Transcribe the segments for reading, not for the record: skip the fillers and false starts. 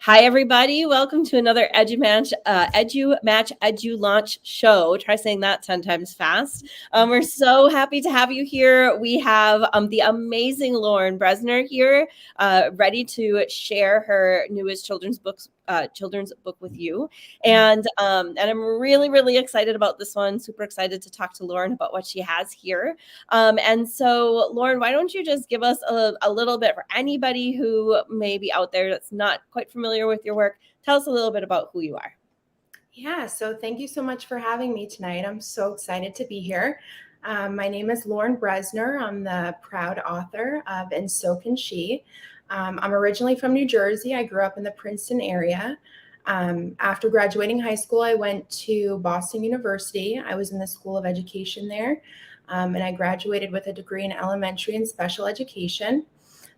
Hi, everybody. Welcome to another EduLaunch show. Try saying that 10 times fast. We're so happy to have you here. We have the amazing Lauren Bresner here, ready to share her newest children's book with you. And I'm really, really excited about this one. Super excited to talk to Lauren about what she has here. And so, Lauren, why don't you just give us a little bit for anybody who may be out there that's not quite familiar with your work. Tell us a little bit about who you are. Yeah, so thank you so much for having me tonight. I'm so excited to be here. My name is Lauren Bresner. I'm the proud author of And So Can She. I'm originally from New Jersey. I grew up in the Princeton area. After graduating high school, I went to Boston University. I was in the School of Education there, and I graduated with a degree in elementary and special education.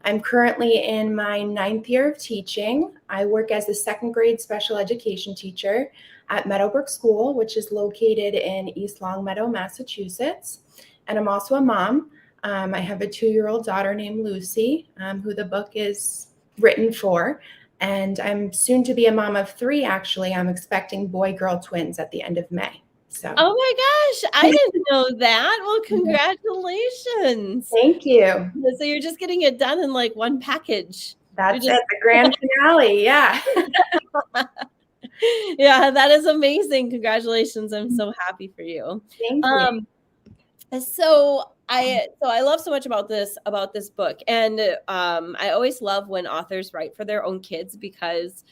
I'm currently in my 9th year of teaching. I work as a second grade special education teacher at Meadowbrook School, which is located in East Longmeadow, Massachusetts. And I'm also a mom. I have a 2-year-old daughter named Lucy, who the book is written for. And I'm soon to be a mom of 3, actually. I'm expecting boy-girl twins at the end of May. So. Oh my gosh, I didn't know that. Well, congratulations. Thank you. So you're just getting it done in like one package. That's it, the grand finale, yeah. Yeah, that is amazing. Congratulations. I'm so happy for you. Thank you. So I love so much about this book. And I always love when authors write for their own kids, because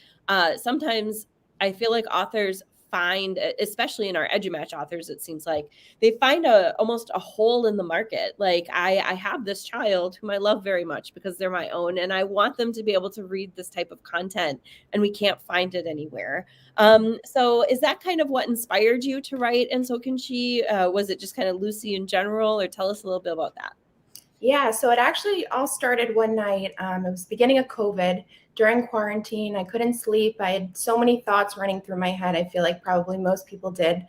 sometimes I feel like authors find, especially in our EduMatch authors, it seems like they find almost a hole in the market. Like I have this child whom I love very much because they're my own, and I want them to be able to read this type of content, and we can't find it anywhere. So is that kind of what inspired you to write And So Can She? Was it just kind of Lucy in general, or tell us a little bit about that? Yeah, so it actually all started one night. It was the beginning of COVID. During quarantine, I couldn't sleep. I had so many thoughts running through my head. I feel like probably most people did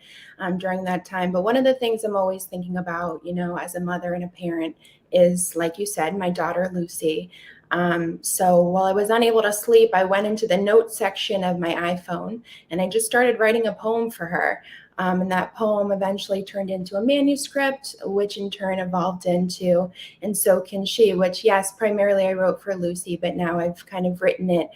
during that time. But one of the things I'm always thinking about, as a mother and a parent is, like you said, my daughter, Lucy. So while I was unable to sleep, I went into the notes section of my iPhone and I just started writing a poem for her. And that poem eventually turned into a manuscript, which in turn evolved into And So Can She, which, yes, primarily I wrote for Lucy, but now I've kind of written it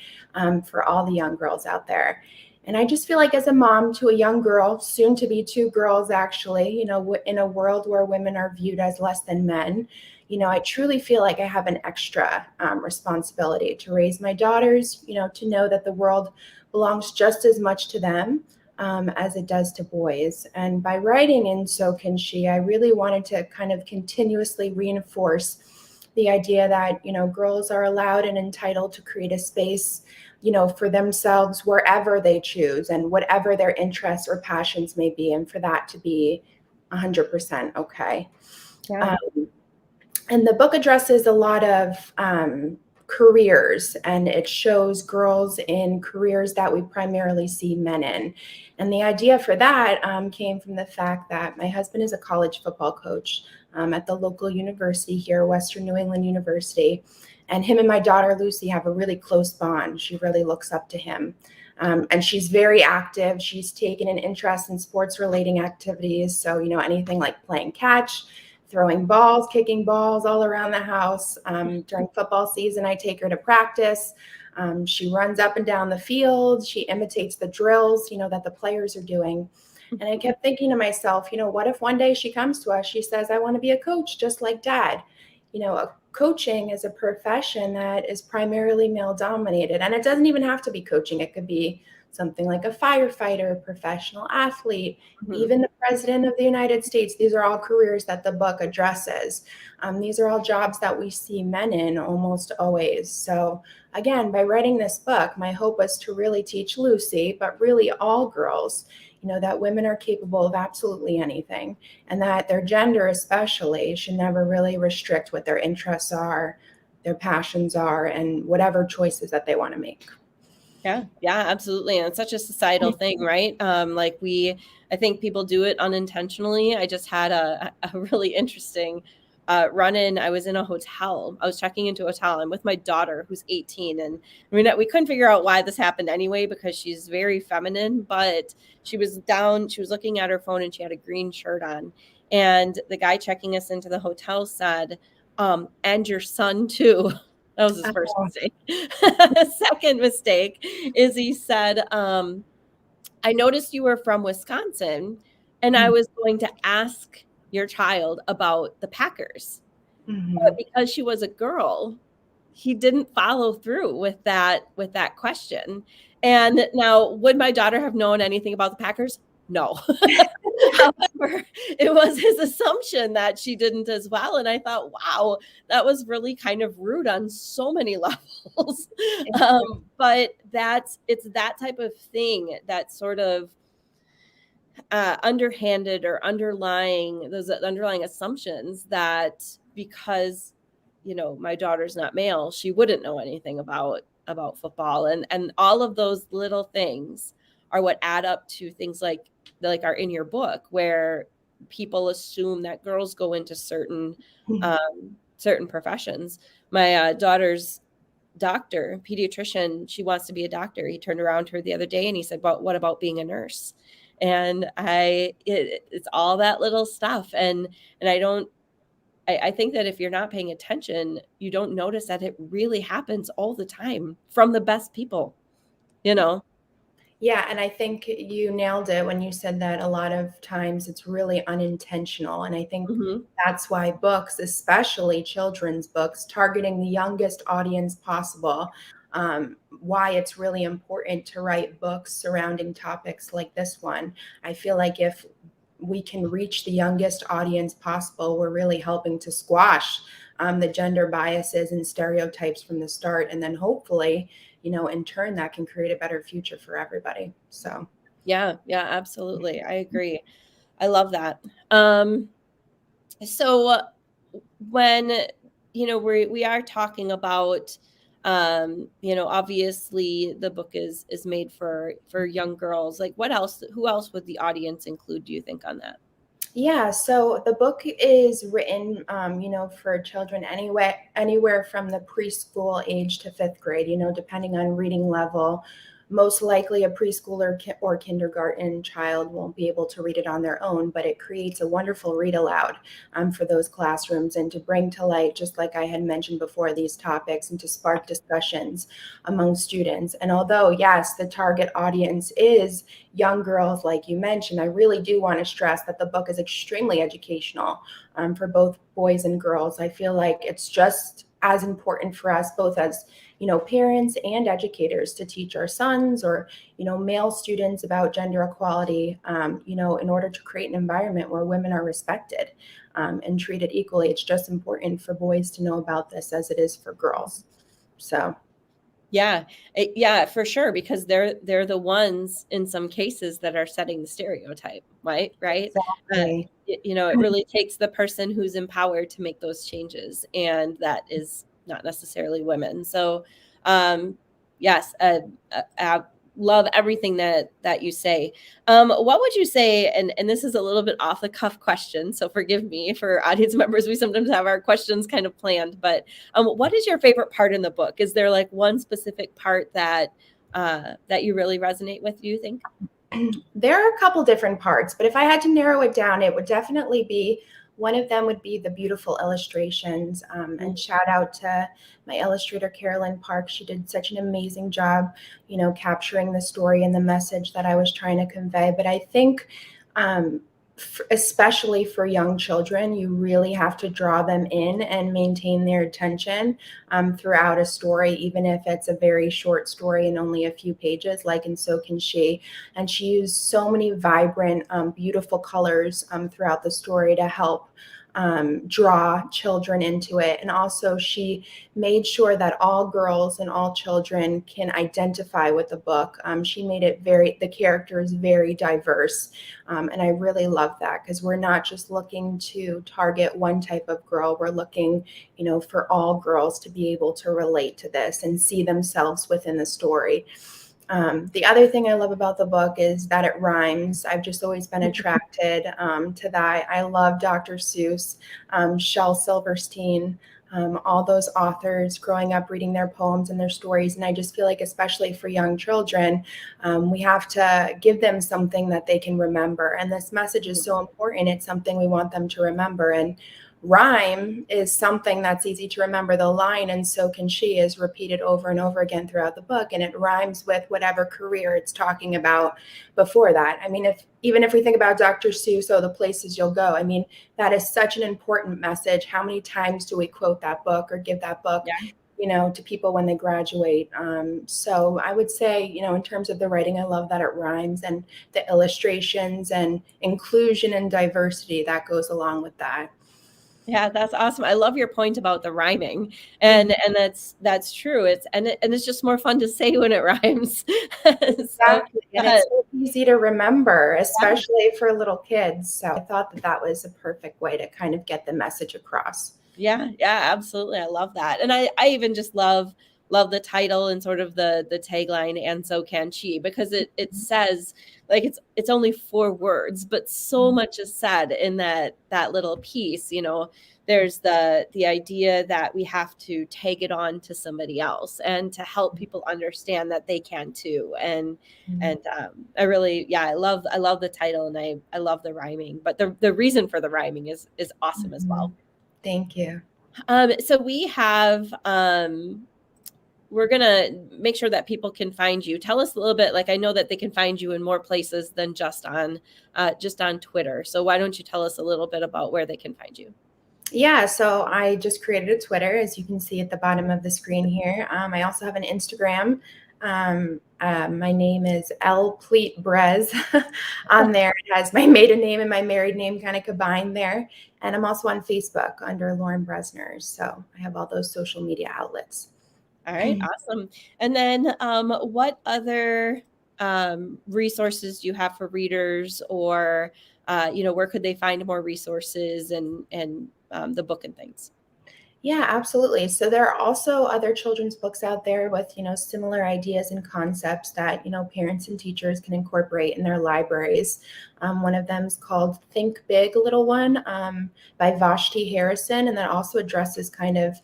for all the young girls out there. And I just feel like as a mom to a young girl, soon to be 2 girls, actually, in a world where women are viewed as less than men, I truly feel like I have an extra responsibility to raise my daughters, to know that the world belongs just as much to them as it does to boys. And by writing And So Can She, I really wanted to kind of continuously reinforce the idea that, girls are allowed and entitled to create a space, for themselves wherever they choose and whatever their interests or passions may be, and for that to be 100% okay. Yeah. And the book addresses a lot of careers, and it shows girls in careers that we primarily see men in. And the idea for that came from the fact that my husband is a college football coach at the local university here, Western New England University. And him and my daughter, Lucy, have a really close bond. She really looks up to him. And she's very active. She's taken an interest in sports relating activities. So, anything like playing catch, throwing balls, kicking balls all around the house. During football season, I take her to practice. She runs up and down the field. She imitates the drills, that the players are doing. And I kept thinking to myself, what if one day she comes to us, she says, I want to be a coach just like Dad. Coaching is a profession that is primarily male dominated. And it doesn't even have to be coaching. It could be something like a firefighter, professional athlete, even the president of the United States. These are all careers that the book addresses. These are all jobs that we see men in almost always. So again, by writing this book, my hope was to really teach Lucy, but really all girls, that women are capable of absolutely anything, and that their gender especially should never really restrict what their interests are, their passions are, and whatever choices that they want to make. Yeah, absolutely. And it's such a societal thing, right? I think people do it unintentionally. I just had a really interesting run-in. I was in a hotel. I was checking into a hotel. I'm with my daughter, who's 18, and we couldn't figure out why this happened anyway, because she's very feminine. But she was down. She was looking at her phone, and she had a green shirt on. And the guy checking us into the hotel said, "And your son too." That was his first Oh, mistake. Second mistake is he said, "I noticed you were from Wisconsin, and I was going to ask your child about the Packers." But mhm. because she was a girl, he didn't follow through with that question. And now, would my daughter have known anything about the Packers? No. However, it was his assumption that she didn't as well. And I thought, wow, that was really kind of rude on so many levels. But it's that type of thing, that sort of underhanded or underlying those underlying assumptions, that because my daughter's not male, she wouldn't know anything about football, and all of those little things are what add up to things like are in your book, where people assume that girls go into certain professions. My daughter's doctor, pediatrician, she wants to be a doctor. He turned around to her the other day and he said, "But what about being a nurse?" And it's all that little stuff. And I think that if you're not paying attention, you don't notice that it really happens all the time from the best people, you know? Yeah, and I think you nailed it when you said that a lot of times it's really unintentional. And I think Hmm. that's why books, especially children's books, targeting the youngest audience possible, why it's really important to write books surrounding topics like this one. I feel like if we can reach the youngest audience possible, we're really helping to squash the gender biases and stereotypes from the start. And then hopefully, in turn, that can create a better future for everybody. So, Yeah, yeah, absolutely. I agree. I love that. Um, so when we are talking about, obviously the book is made for young girls, like who else would the audience include, do you think, on that? yeah, so the book is written, for children anywhere from the preschool age to fifth grade, depending on reading level. Most likely, a preschooler or kindergarten child won't be able to read it on their own, but it creates a wonderful read aloud for those classrooms and to bring to light, just like I had mentioned before, these topics and to spark discussions among students. And although, yes, the target audience is young girls, like you mentioned, I really do want to stress that the book is extremely educational for both boys and girls. I feel like it's just as important for us both as parents and educators to teach our sons or male students about gender equality, in order to create an environment where women are respected and treated equally. It's just important for boys to know about this as it is for girls. So Yeah, yeah, for sure, because they're the ones in some cases that are setting the stereotype, right? Uh, exactly. it really takes the person who's empowered to make those changes, and that is not necessarily women. So, yes, love everything that you say. What would you say? And this is a little bit off the cuff question, so forgive me for audience members. We sometimes have our questions kind of planned, but what is your favorite part in the book? Is there like one specific part that you really resonate with, do you think? There are a couple different parts, but if I had to narrow it down, it would definitely be one of them would be the beautiful illustrations. And shout out to my illustrator, Carolyn Park. She did such an amazing job, capturing the story and the message that I was trying to convey. But I think, especially for young children, you really have to draw them in and maintain their attention throughout a story, even if it's a very short story and only a few pages, like in So Can She. And she used so many vibrant, beautiful colors throughout the story to help draw children into it. And also, she made sure that all girls and all children can identify with the book. She made it the characters very diverse. And I really love that because we're not just looking to target one type of girl. We're looking, for all girls to be able to relate to this and see themselves within the story. The other thing I love about the book is that it rhymes. I've just always been attracted to that. I love Dr. Seuss, Shel Silverstein, all those authors growing up reading their poems and their stories. And I just feel like, especially for young children, we have to give them something that they can remember. And this message is so important. It's something we want them to remember. And rhyme is something that's easy to remember. The line, "and so can she," is repeated over and over again throughout the book, and it rhymes with whatever career it's talking about before that. I mean, even if we think about Dr. Seuss, "Oh, the places you'll go," I mean, that is such an important message. How many times do we quote that book or give that book, Yeah. to people when they graduate? So I would say, in terms of the writing, I love that it rhymes, and the illustrations and inclusion and diversity that goes along with that. Yeah, that's awesome. I love your point about the rhyming, Mhm. and that's true. It's just more fun to say when it rhymes. So, Exactly, and uh, it's so easy to remember, yeah. especially for little kids, so I thought that that was a perfect way to kind of get the message across. Yeah, yeah, absolutely. I love that. And I even just love the title and sort of the tagline, "and so can she," because it says, like, it's only 4 words, but so Mhm, much is said in that little piece. There's the idea that we have to take it on to somebody else and to help people understand that they can too. mhm, And I really, yeah, I love the title, and I love the rhyming, but the reason for the rhyming is awesome as well. mhm. Thank you. So we're gonna make sure that people can find you. Tell us a little bit. Like, I know that they can find you in more places than just on Twitter. So why don't you tell us a little bit about where they can find you? Yeah, so I just created a Twitter, as you can see at the bottom of the screen here. I also have an Instagram. My name is L Pleat Brez on there. It has my maiden name and my married name kind of combined there. And I'm also on Facebook under Lauren Bresner. So I have all those social media outlets. All right, awesome. And then what other resources do you have for readers, or where could they find more resources and the book and things? Yeah, absolutely. So there are also other children's books out there with, similar ideas and concepts that, parents and teachers can incorporate in their libraries. One of them is called Think Big, Little One, by Vashti Harrison, and that also addresses kind of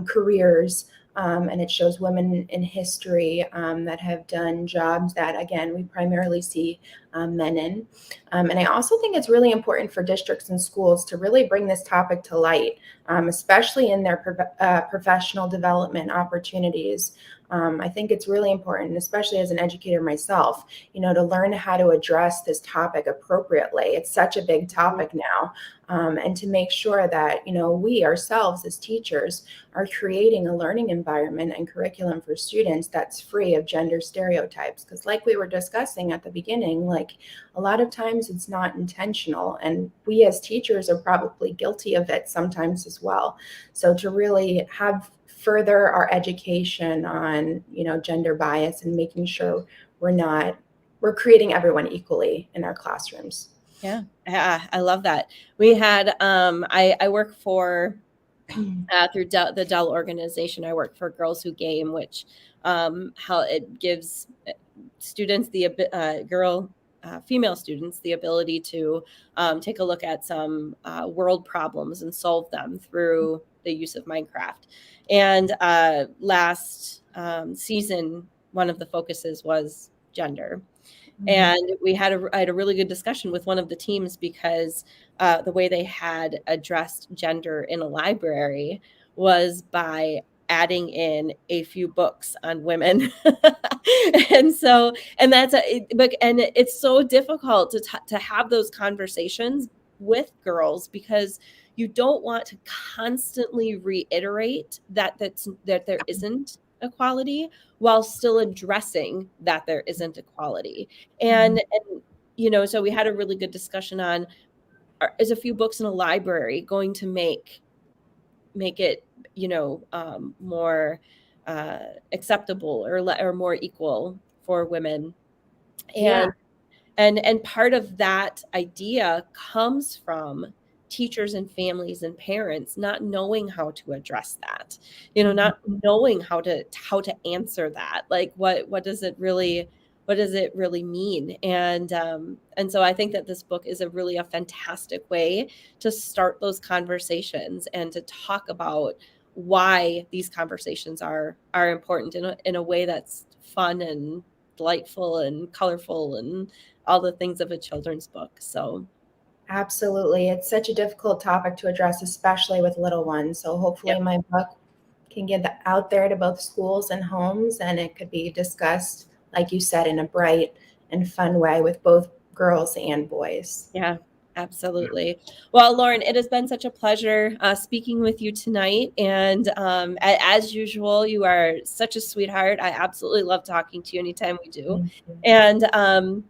careers. And it shows women in history that have done jobs that, again, we primarily see men in. And I also think it's really important for districts and schools to really bring this topic to light, especially in their professional development opportunities. I think it's really important, especially as an educator myself, to learn how to address this topic appropriately. It's such a big topic now. And to make sure that, we ourselves as teachers are creating a learning environment and curriculum for students that's free of gender stereotypes. Because, like we were discussing at the beginning, like a lot of times it's not intentional. And we as teachers are probably guilty of it sometimes as well. So to really have further our education on, gender bias and making sure we're creating everyone equally in our classrooms. Yeah, yeah, I love that. We had I work for through the Dell organization. I work for Girls Who Game, which how it gives students female students the ability to take a look at some world problems and solve them through the use of Minecraft. And last season, one of the focuses was gender. Mhm. And I had a really good discussion with one of the teams because the way they had addressed gender in a library was by adding in a few books on women. and so and that's and it's so difficult to have those conversations with girls because you don't want to constantly reiterate that there isn't equality while still addressing that there isn't equality. Mhm. And so we had a really good discussion on, is a few books in a library going to make it, more acceptable or more equal for women. Yeah. And part of that idea comes from teachers and families and parents not knowing how to address that, not knowing how to answer that. Like, what does it really mean? And so I think that this book is a fantastic way to start those conversations and to talk about why these conversations are important in a way that's fun and delightful and colorful and all the things of a children's book. So Absolutely. It's such a difficult topic to address, especially with little ones. So hopefully yep. my book can get out there to both schools and homes, and it could be discussed, like you said, in a bright and fun way with both girls and boys. Yeah, absolutely. Well, Lauren, it has been such a pleasure speaking with you tonight. And as usual, you are such a sweetheart. I absolutely love talking to you anytime we do. Thank you. And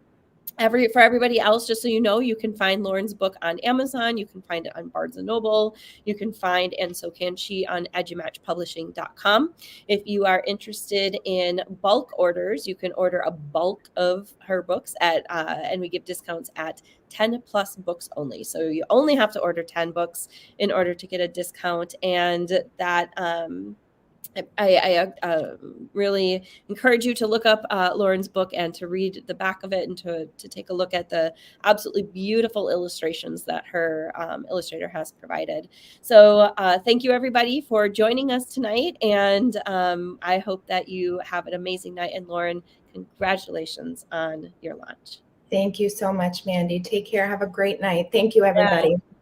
for everybody else, just so you know, you can find Lauren's book on Amazon. You can find it on Barnes & Noble. You can find And So Can She on edumatchpublishing.com. If you are interested in bulk orders, you can order a bulk of her books and we give discounts at 10 plus books only. So you only have to order 10 books in order to get a discount. And that I really encourage you to look up Lauren's book and to read the back of it and to take a look at the absolutely beautiful illustrations that her illustrator has provided. So thank you, everybody, for joining us tonight. And I hope that you have an amazing night. And Lauren, congratulations on your launch. Thank you so much, Mandy. Take care. Have a great night. Thank you, everybody. Yeah.